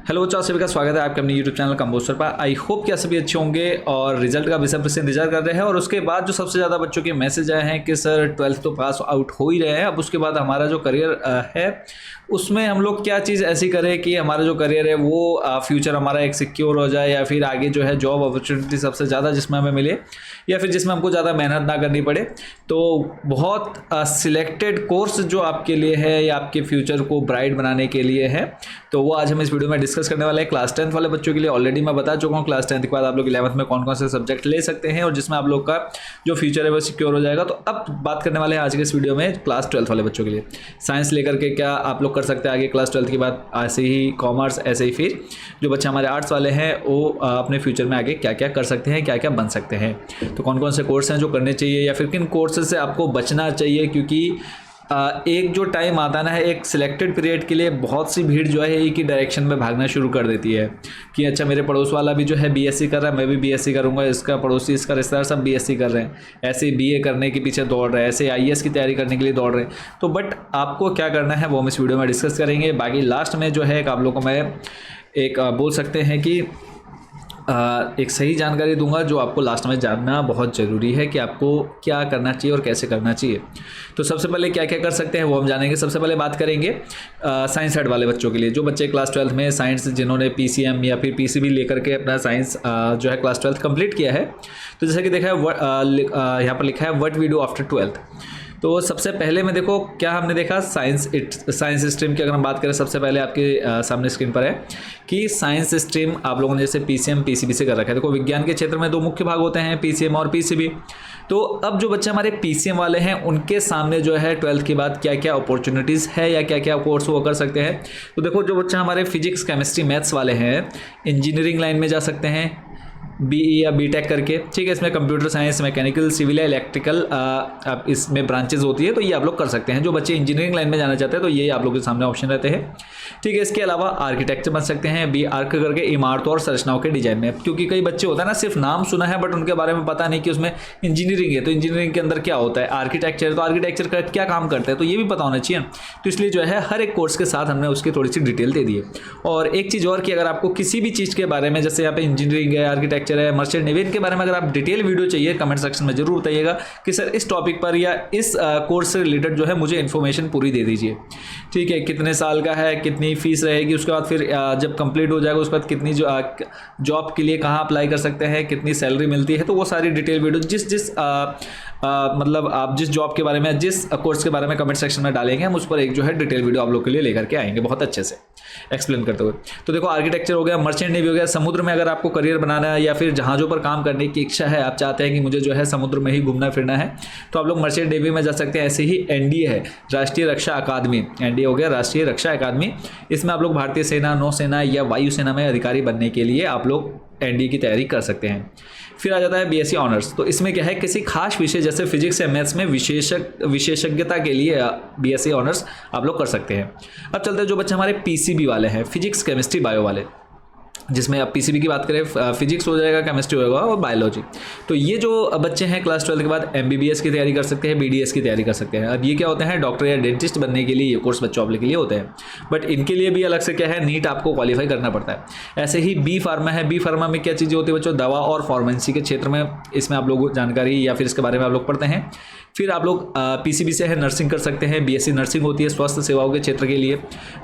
Hello बच्चों, सभी का स्वागत है आपके अपने यूट्यूब चैनल कंपोस्टर पर। आई होप कि आप सभी अच्छे होंगे और रिजल्ट का बेसब्री से इंतजार कर रहे हैं। और उसके बाद जो सबसे ज़्यादा बच्चों के मैसेज आए हैं कि सर 12th तो पास आउट हो ही रहे हैं, अब उसके बाद हमारा जो करियर है उसमें हम लोग क्या चीज़ ऐसी करें कि हमारा जो करियर है वो फ्यूचर हमारा एक सिक्योर हो जाए, या फिर आगे जो है जॉब अपॉर्चुनिटी सबसे ज़्यादा जिसमें हमें मिले, या फिर जिसमें हमको ज़्यादा मेहनत ना करनी पड़े। तो बहुत सिलेक्टेड कोर्स जो आपके लिए है या आपके फ्यूचर को ब्राइट बनाने के लिए है, तो वो आज हम इस वीडियो में डिस्कस करने वाले हैं। क्लास 10th वाले बच्चों के लिए ऑलरेडी मैं बता चुका हूँ क्लास 10th के बाद आप लोग 11th में कौन कौन से सब्जेक्ट ले सकते हैं और जिसमें आप लोग का जो फ्यूचर है वो सिक्योर हो जाएगा। तो अब बात करने वाले हैं आज के इस वीडियो में क्लास 12th वाले बच्चों के लिए। साइंस लेकर के क्या आप लोग कर सकते हैं आगे क्लास 12th के बाद, ऐसे ही कॉमर्स, ऐसे ही फिर जो बच्चे हमारे आर्ट्स वाले हैं वो अपने फ्यूचर में आगे क्या क्या कर सकते हैं, क्या क्या बन सकते हैं, तो कौन कौन से कोर्स हैं जो करने चाहिए, या फिर किन कोर्सेज से आपको बचना चाहिए। क्योंकि एक जो टाइम आता है ना, एक सिलेक्टेड पीरियड के लिए बहुत सी भीड़ जो है एक ही डायरेक्शन में भागना शुरू कर देती है कि अच्छा मेरे पड़ोस वाला भी जो है बीएससी कर रहा है, मैं भी बीएससी करूंगा, इसका पड़ोसी, इसका रिश्तेदार सब बीएससी कर रहे हैं, ऐसे बीए करने के पीछे दौड़ रहे हैं, ऐसे आईएएस की तैयारी करने के लिए दौड़ रहे हैं। तो बट आपको क्या करना है वो हम इस वीडियो में डिस्कस करेंगे। बाकी लास्ट में जो है आप लोगों को मैं एक बोल सकते हैं कि एक सही जानकारी दूंगा जो आपको लास्ट में जानना बहुत ज़रूरी है कि आपको क्या करना चाहिए और कैसे करना चाहिए। तो सबसे पहले क्या क्या कर सकते हैं वो हम जानेंगे। सबसे पहले बात करेंगे साइंस हेड वाले बच्चों के लिए, जो बच्चे क्लास 12th में साइंस, जिन्होंने पीसीएम या फिर पीसीबी लेकर के अपना साइंस जो है क्लास 12th कंप्लीट किया है। तो जैसे कि देखा है यहाँ पर लिखा है what we do after 12th। तो सबसे पहले में देखो क्या हमने देखा, साइंस स्ट्रीम की अगर हम बात करें, सबसे पहले आपके सामने स्क्रीन पर है कि साइंस स्ट्रीम आप लोगों ने जैसे पीसीएम पीसीबी से कर रखा है। देखो विज्ञान के क्षेत्र में दो मुख्य भाग होते हैं, पीसीएम और पीसीबी। तो अब जो बच्चे हमारे पीसीएम वाले हैं उनके सामने जो है 12th के बाद क्या क्या अपॉर्चुनिटीज़ है या क्या क्या कोर्स वो कर सकते हैं। तो देखो जो बच्चे हमारे फिजिक्स, केमिस्ट्री, मैथ्स वाले हैं, इंजीनियरिंग लाइन में जा सकते हैं बीई या बीटेक करके, ठीक है। इसमें कंप्यूटर साइंस, मैकेनिकल, सिविल या इलेक्ट्रिकल आप इसमें ब्रांचेज होती है, तो ये आप लोग कर सकते हैं। जो बच्चे इंजीनियरिंग लाइन में जाना चाहते हैं तो ये आप लोगों के सामने ऑप्शन रहते हैं, ठीक है। इसके अलावा आर्किटेक्चर बन सकते हैं, बी आर्क करके इमारतों और संरचनाओं के डिजाइन में। क्योंकि कई बच्चे होता है ना, सिर्फ नाम सुना है बट उनके बारे में पता नहीं कि उसमें इंजीनियरिंग है, तो इंजीनियरिंग के अंदर क्या होता है, आर्किटेक्चर, तो आर्किटेक्चर का क्या काम करता है, तो ये भी पता होना चाहिए। तो इसलिए जो है हर एक कोर्स के साथ हमने उसकी थोड़ी सी डिटेल दे दी है। और एक चीज़ और कि अगर आपको किसी भी चीज़ के बारे में, जैसे यहाँ पे इंजीनियरिंग है, आर्किटेक्चर है, मर्चेंट नेवी, के बारे में अगर आप डिटेल वीडियो चाहिए, कमेंट सेक्शन में जरूर बताइएगा कि सर इस टॉपिक पर या इस कोर्स से रिलेटेड जो है मुझे इन्फॉर्मेशन पूरी दे दीजिए, ठीक है। कितने साल का है, कितनी फीस रहेगी, उसके बाद फिर जब कंप्लीट हो जाएगा उसके बाद कितनी जॉब के लिए कहाँ अप्लाई कर सकते हैं, कितनी सैलरी मिलती है, तो वो सारी डिटेल वीडियो जिस मतलब आप जिस जॉब के बारे में, जिस कोर्स के बारे में कमेंट सेक्शन में डालेंगे, हम उस पर एक जो है डिटेल वीडियो आप लोग के लिए लेकर के आएंगे बहुत अच्छे से एक्सप्लेन करते हुए। तो देखो आर्किटेक्चर हो गया, मर्चेंट नेवी हो गया, समुद्र में अगर आपको करियर बनाना है या फिर जहाज़ों पर काम करने की इच्छा है, आप चाहते हैं कि मुझे जो है समुद्र में ही घूमना फिरना है, तो आप लोग मर्चेंट नेवी में जा सकते हैं। ऐसे ही एनडीए है, राष्ट्रीय रक्षा अकादमी, एनडीए हो गया राष्ट्रीय रक्षा अकादमी, इसमें आप लोग भारतीय सेना, नौसेना या वायुसेना में अधिकारी बनने के लिए आप लोग एनडीए की तैयारी कर सकते हैं। फिर आ जाता है बीएससी ऑनर्स। तो इसमें क्या है, किसी खास विषय जैसे फिजिक्स या मैथ्स में विशेषज्ञता के लिए बीएससी ऑनर्स आप लोग कर सकते हैं। अब चलते हैं जो बच्चे हमारे पीसीबी वाले हैं, फिजिक्स, केमिस्ट्री, बायो वाले, जिसमें आप पीसीबी की बात करें, फिजिक्स हो जाएगा, केमिस्ट्री होगा और बायोलॉजी। तो ये जो बच्चे हैं क्लास 12th के बाद एमबीबीएस की तैयारी कर सकते हैं, बीडीएस की तैयारी कर सकते हैं। अब ये क्या होते हैं, डॉक्टर या डेंटिस्ट बनने के लिए ये कोर्स बच्चों के लिए होते हैं, बट इनके लिए भी अलग से क्या है, नीट आपको क्वालिफाई करना पड़ता है। ऐसे ही बी फार्मा है, बी फार्मा में क्या चीज़ें होती है बच्चों, दवा और फार्मेसी के क्षेत्र में, इसमें आप लोग जानकारी या फिर इसके बारे में आप लोग पढ़ते हैं। फिर आप लोग पीसीबी से है नर्सिंग कर सकते हैं, बीएससी नर्सिंग होती है स्वास्थ्य सेवाओं के क्षेत्र के लिए।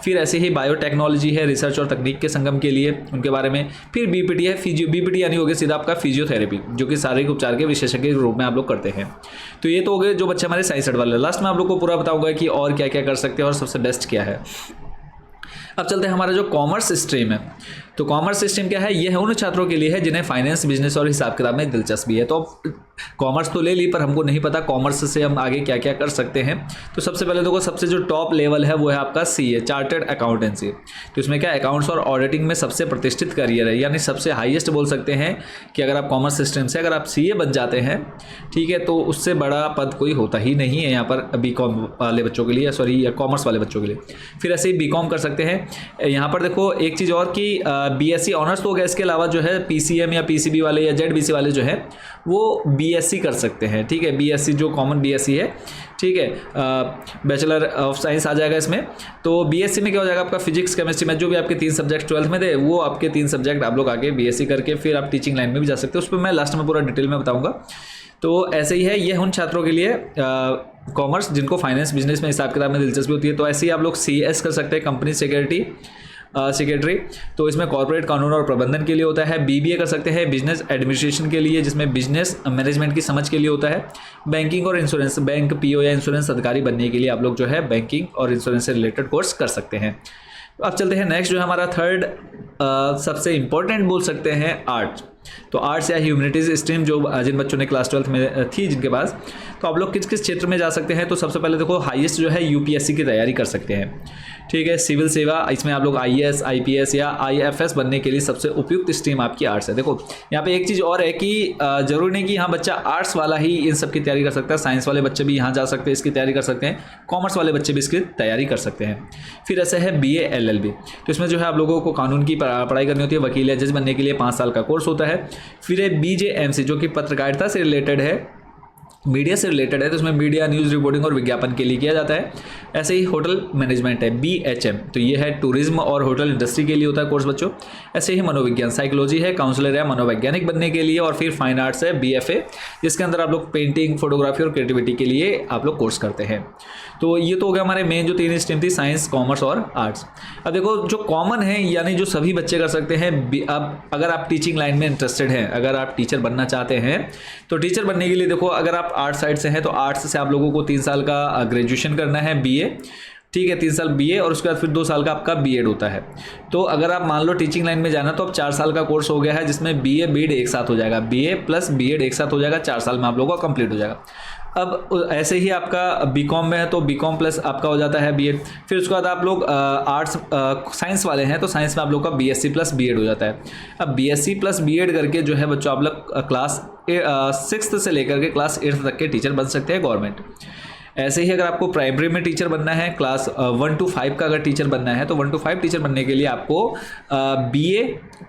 फिर ऐसे ही बायोटेक्नोलॉजी है, रिसर्च और तकनीक के संगम के लिए, उनके बारे में। फिर बीपीटी है, बीपीटी यानी हो गया सीधा आपका फिजियोथेरेपी, जो कि शारीरिक उपचार के विशेषज्ञ के रूप में आप लोग करते हैं। तो ये तो हो गए जो बच्चे हमारे साइंस सेट वाले। लास्ट में आप लोग को पूरा बताऊंगा कि और क्या क्या कर सकते हैं और सबसे बेस्ट क्या है। अब चलते हैं हमारा जो कॉमर्स स्ट्रीम है। तो कॉमर्स स्ट्रीम क्या है, ये है उन छात्रों के लिए है जिन्हें फाइनेंस, बिजनेस और हिसाब किताब में दिलचस्पी है। तो कॉमर्स तो ले ली पर हमको नहीं पता कॉमर्स से हम आगे क्या क्या कर सकते हैं। तो सबसे पहले देखो सबसे जो टॉप लेवल है वो है आपका सीए, चार्टर्ड अकाउंटेंसी। तो इसमें क्या, अकाउंट्स और ऑडिटिंग में सबसे प्रतिष्ठित करियर है, यानी सबसे हाईएस्ट बोल सकते हैं कि अगर आप कॉमर्स स्ट्रीम से अगर आप सीए बन जाते हैं, ठीक है, तो उससे बड़ा पद कोई होता ही नहीं है यहाँ पर बीकॉम वाले बच्चों के लिए, सॉरी कॉमर्स वाले बच्चों के लिए। फिर ऐसे ही बीकॉम कर सकते हैं। यहाँ पर देखो एक चीज़ और कि बीएससी ऑनर्स तो हो गया, इसके अलावा जो है पीसीएम या पीसीबी वाले या जेडबीसी वाले जो है वो बीएससी कर सकते हैं, ठीक है। बीएससी जो कॉमन बीएससी है, ठीक है, बैचलर ऑफ साइंस आ जाएगा इसमें। तो बीएससी में क्या हो जाएगा आपका, फिजिक्स केमिस्ट्री में जो भी आपके 3 सब्जेक्ट 12th में थे वो आपके 3 सब्जेक्ट आप लोग आगे बीएससी करके फिर आप टीचिंग लाइन में भी जा सकते हो, उस पर मैं लास्ट में पूरा डिटेल में बताऊँगा। तो ऐसे ही है, ये उन छात्रों के लिए कॉमर्स जिनको फाइनेंस बिजनेस में हिसाब किताब में दिलचस्पी होती है। तो ऐसे ही आप लोग CS कर सकते हैं, कंपनी सेक्रेटरी, तो इसमें कॉर्पोरेट कानून और प्रबंधन के लिए होता है। BBA कर सकते हैं बिजनेस एडमिनिस्ट्रेशन के लिए, जिसमें बिजनेस मैनेजमेंट की समझ के लिए होता है। बैंकिंग और इंश्योरेंस, बैंक PO या इंश्योरेंस अधिकारी बनने के लिए आप लोग जो है बैंकिंग और इंश्योरेंस से रिलेटेड कोर्स कर सकते हैं। अब चलते हैं नेक्स्ट, जो है हमारा थर्ड सबसे इंपॉर्टेंट बोल सकते हैं आर्ट्स। तो आर्ट्स या ह्यूमैनिटीज़ स्ट्रीम जो जिन बच्चों ने क्लास 12th में थी जिनके पास, तो आप लोग किस किस क्षेत्र में जा सकते हैं। तो सबसे पहले देखो हाईएस्ट जो है UPSC की तैयारी कर सकते हैं, ठीक है। सिविल सेवा, इसमें आप लोग IAS IPS या IFS बनने के लिए सबसे उपयुक्त स्ट्रीम आपकी आर्ट्स है। देखो यहाँ पे एक चीज़ और है कि जरूरी नहीं कि हाँ बच्चा आर्ट्स वाला ही इन सब की तैयारी कर सकता है, साइंस वाले बच्चे भी यहाँ जा सकते हैं, इसकी तैयारी कर सकते हैं, कॉमर्स वाले बच्चे भी इसकी तैयारी कर सकते हैं। फिर ऐसे है BA LLB, तो इसमें जो है आप लोगों को कानून की पढ़ाई करनी होती है, वकील या जज बनने के लिए 5 साल का कोर्स होता है। फिर है BJMC जो कि पत्रकारिता से रिलेटेड है, मीडिया से रिलेटेड है, तो इसमें मीडिया, न्यूज़ रिपोर्टिंग और विज्ञापन के लिए किया जाता है। ऐसे ही होटल मैनेजमेंट है BHM, तो ये है टूरिज्म और होटल इंडस्ट्री के लिए होता है कोर्स बच्चों। ऐसे ही मनोविज्ञान, साइकोलॉजी है, काउंसलर या मनोवैज्ञानिक बनने के लिए। और फिर फाइन आर्ट्स है BFA, जिसके अंदर आप लोग पेंटिंग, फोटोग्राफी और क्रिएटिविटी के लिए आप लोग कोर्स करते हैं। तो ये तो हो गया हमारे मेन जो 3 स्ट्रीम थी, साइंस, कॉमर्स और आर्ट्स। अब देखो जो कॉमन है यानी जो सभी बच्चे कर सकते हैं, अब अगर आप टीचिंग लाइन में इंटरेस्टेड हैं, अगर आप टीचर बनना चाहते हैं, तो टीचर बनने के लिए देखो अगर आप आर्ट्स साइड से हैं तो आर्ट्स से आप लोगों को 3 साल का ग्रेजुएशन करना है BA, ठीक है, 3 साल BA और उसके बाद फिर 2 साल का आपका BEd होता है। तो अगर आप मान लो टीचिंग लाइन में जाना तो अब 4 साल का कोर्स हो गया है, जिसमें BA BEd एक साथ हो जाएगा, BA प्लस BEd एक साथ हो जाएगा, 4 साल में आप लोगों का कंप्लीट हो जाएगा। अब ऐसे ही आपका BCom में है तो BCom प्लस आपका हो जाता है BEd। फिर उसके बाद आप लोग आर्ट्स साइंस वाले हैं तो साइंस में आप लोग का BSc प्लस BEd हो जाता है। अब BSc प्लस BEd करके जो है बच्चों आप लोग क्लास 6th से लेकर के क्लास 8th तक के टीचर बन सकते हैं गवर्नमेंट। ऐसे ही अगर आपको प्राइमरी में टीचर बनना है, क्लास 1 to 5 का अगर टीचर बनना है तो 1 to 5 टीचर बनने के लिए आपको BA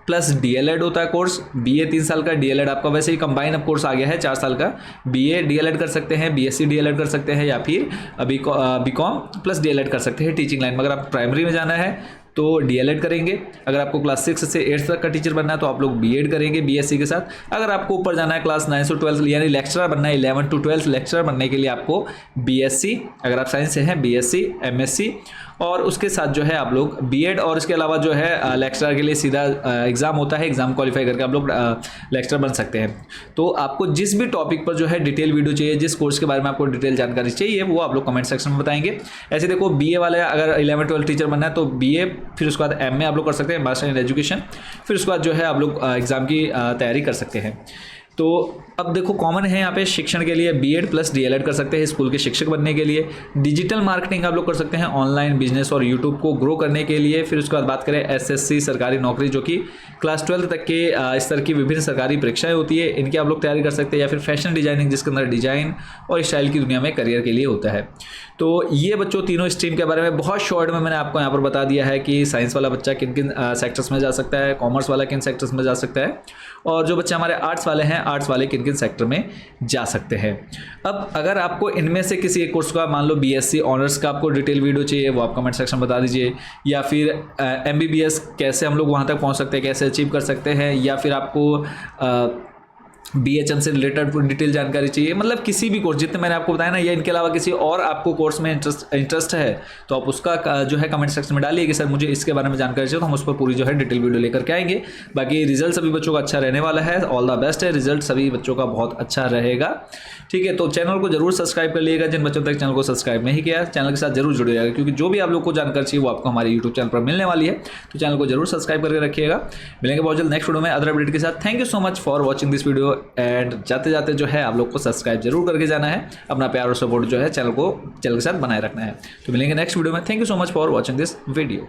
प्लस DLED होता है कोर्स। BA 3 साल का, DLED आपका वैसे ही कंबाइन अब कोर्स आ गया है 4 साल का। BA DLED कर सकते हैं, BSc DLED कर सकते हैं, या फिर BCom प्लस DLED कर सकते हैं टीचिंग लाइन में। अगर आप प्राइमरी में जाना है तो DLED करेंगे, अगर आपको क्लास 6 से 8 तक का टीचर बनना है तो आप लोग BEd करेंगे BSc के साथ। अगर आपको ऊपर जाना है क्लास 9 से 12 यानी लेक्चरर बनना है, 11 to 12 लेक्चरर बनने के लिए आपको BSc, अगर आप साइंस से हैं BSc MSc, और उसके साथ जो है आप लोग BEd, और इसके अलावा जो है लेक्चरर के लिए सीधा एग्ज़ाम होता है, एग्ज़ाम क्वालिफाई करके आप लोग लेक्चरर बन सकते हैं। तो आपको जिस भी टॉपिक पर जो है डिटेल वीडियो चाहिए, जिस कोर्स के बारे में आपको डिटेल जानकारी चाहिए, वो आप लोग कमेंट सेक्शन में बताएंगे। ऐसे देखो BA वाले अगर 11-12 टीचर बनना है तो BA, फिर उसके बाद MA आप लोग कर सकते हैं, मास्टर इन एजुकेशन। फिर उसके बाद जो है आप लोग एग्ज़ाम की तैयारी कर सकते हैं। तो अब देखो कॉमन है यहाँ पे शिक्षण के लिए BEd प्लस DLED कर सकते हैं स्कूल के शिक्षक बनने के लिए। डिजिटल मार्केटिंग आप लोग कर सकते हैं ऑनलाइन बिजनेस और यूट्यूब को ग्रो करने के लिए। फिर उसके बाद बात करें SSC सरकारी नौकरी, जो कि क्लास 12 तक के स्तर की विभिन्न सरकारी परीक्षाएं होती है, इनकी आप लोग तैयारी कर सकते हैं। या फिर फैशन डिजाइनिंग, जिसके अंदर डिजाइन और स्टाइल की दुनिया में करियर के लिए होता है। तो ये बच्चों तीनों स्ट्रीम के बारे में बहुत शॉर्ट में मैंने आपको यहाँ पर बता दिया है कि साइंस वाला बच्चा किन किन सेक्टर्स में जा सकता है, कॉमर्स वाला किन सेक्टर्स में जा सकता है, और जो बच्चे हमारे आर्ट्स वाले हैं आर्ट्स वाले किन किन सेक्टर में जा सकते हैं। अब अगर आपको इनमें से किसी एक कोर्स का मान लो BSc ऑनर्स का आपको डिटेल वीडियो चाहिए, वो आप कमेंट सेक्शन में बता दीजिए। या फिर MBBS कैसे हम लोग वहाँ तक पहुँच सकते हैं, कैसे अचीव कर सकते हैं, या फिर आपको BHM से रिलेटेड डिटेल जानकारी चाहिए, मतलब किसी भी कोर्स जितने मैंने आपको बताया ना, या इनके अलावा किसी और आपको कोर्स में इंटरेस्ट है तो आप उसका जो है कमेंट सेक्शन में डालिए कि सर मुझे इसके बारे में जानकारी चाहिए, तो हम उस पर पूरी जो है डिटेल वीडियो लेकर के आएंगे। बाकी रिजल्ट सभी बच्चों का अच्छा रहने वाला है, ऑल द बेस्ट है, रिजल्ट सभी बच्चों का बहुत अच्छा रहेगा, ठीक है। तो चैनल को जरूर सब्सक्राइब कर लीजिएगा, जिन बच्चों तक चैनल को सब्सक्राइब नहीं किया चैनल के साथ जरूर जुड़े रहेगा, क्योंकि जो भी आप लोग को जानकारी चाहिए वो आपको हमारे यूट्यूब चैनल पर मिलने वाली है। तो चैनल को जरूर सब्सक्राइब करके रखिएगा। मिलेंगे बहुत जल्द नेक्स्ट वीडियो में अदर अपडेट के साथ। Thank you so much for watching this video, and जाते जाते जो है आप लोग को सब्सक्राइब जरूर करके जाना है, अपना प्यार और सपोर्ट जो है चैनल के साथ बनाए रखना है। तो मिलेंगे नेक्स्ट वीडियो में। Thank you so much for watching this video.